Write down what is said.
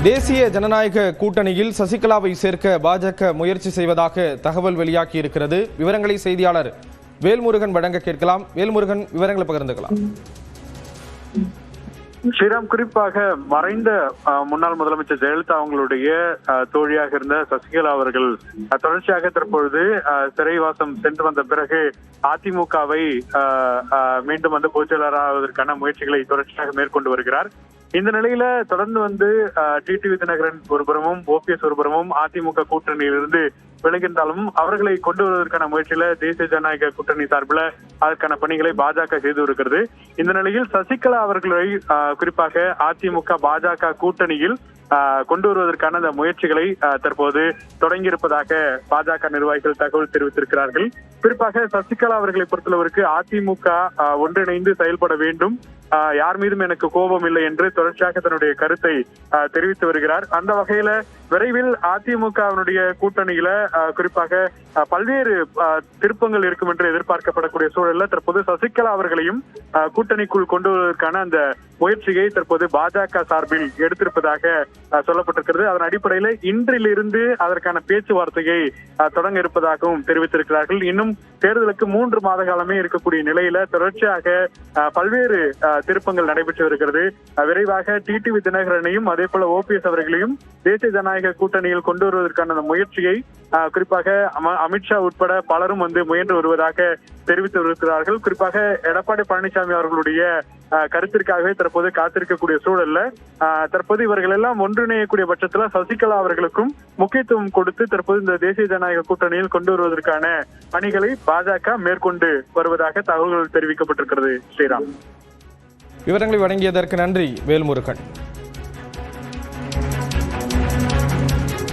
தேசிய ஜனநாயக கூட்டணியில் சசிகலாவை சேர்க்க பாஜக முயற்சி செய்வதாக தகவல் வெளியாகி இருக்கிறது. விவரங்களை செய்தியாளர் வேல்முருகன் வழங்க கேட்கலாம். வேல்முருகன், விவரங்களை பகிர்ந்துக்கலாம். ஸ்ரீராம், குறிப்பாக மறைந்த முன்னாள் முதலமைச்சர் ஜெயலலிதா அவங்களுடைய தோழியாக இருந்த சசிகலா அவர்கள் தொடர்ச்சியாக தற்பொழுது சிறைவாசம் சென்று வந்த பிறகு அதிமுகவை மீண்டும் வந்து பொதுச்செயலாளராவதற்கான முயற்சிகளை தொடர்ச்சியாக மேற்கொண்டு வருகிறார். இந்த நிலையில தொடர்ந்து டிடிவி தினகரன் ஒருபுறமும் ஓபிஎஸ் ஒருபுறமும் அதிமுக கூட்டணியிலிருந்து விலகின்றாலும் அவர்களை கொண்டு வருவதற்கான முயற்சியில தேசிய ஜனநாயக கூட்டணி சார்பில் அதற்கான பணிகளை பாஜக செய்து வருகிறது. இந்த நிலையில் சசிகலா அவர்களை குறிப்பாக அதிமுக பாஜக கூட்டணியில் கொண்டு வருவதற்கான அந்த முயற்சிகளை தற்போது தொடங்கியிருப்பதாக பாஜக நிர்வாகிகள் தகவல் தெரிவித்திருக்கிறார்கள். குறிப்பாக சசிகலா அவர்களை பொறுத்தளவிற்கு அதிமுக ஒன்றிணைந்து செயல்பட வேண்டும், யார் மீதும் எனக்கு கோபம் இல்லை என்று தொடர்ச்சியாக தன்னுடைய கருத்தை தெரிவித்து வருகிறார். அந்த வகையில விரைவில் அதிமுகவினுடைய கூட்டணியில குறிப்பாக பல்வேறு திருப்பங்கள் இருக்கும் என்று எதிர்பார்க்கப்படக்கூடிய சூழல்ல தற்போது சசிகலா அவர்களையும் கூட்டணிக்குள் கொண்டு வருவதற்கான அந்த முயற்சியை தற்போது பாஜக சார்பில் எடுத்திருப்பதாக சொல்லப்பட்டிருக்கிறது. அதன் அடிப்படையில இன்றிலிருந்து அதற்கான பேச்சுவார்த்தையை தொடங்க இருப்பதாகவும் தெரிவித்திருக்கிறார்கள். இன்னும் தேர்தலுக்கு 3 மாத காலமே இருக்கக்கூடிய நிலையில தொடர்ச்சியாக பல்வேறு திருப்பங்கள் நடைபெற்று வருகிறது. விரைவாக டிடிவி தினகரனையும் அதே போல ஓபிஎஸ் அவர்களையும் தேசிய ஜனநாயக கூட்டணியில் கொண்டு வருவதற்கான அந்த முயற்சியை குறிப்பாக அமித்ஷா உட்பட பலரும் வந்து முயன்று வருவதாக தெரிவித்து வருகிறார்கள். குறிப்பாக எடப்பாடி பழனிசாமி அவர்களுடைய கருத்திற்காகவே தற்போது காத்திருக்கக்கூடிய சூழல்ல தற்போது இவர்கள் எல்லாம் ஒன்றிணையக்கூடிய பட்சத்துல சசிகலா அவர்களுக்கும் முக்கியத்துவம் கொடுத்து தற்போது இந்த தேசிய ஜனநாயக கூட்டணியில் கொண்டு வருவதற்கான பணிகளை பாஜக மேற்கொண்டு வருவதாக தகவல்கள் தெரிவிக்கப்பட்டிருக்கிறது. ஸ்ரீராம், விவரங்களை வழங்கியதற்கு நன்றி வேல்முருகன்.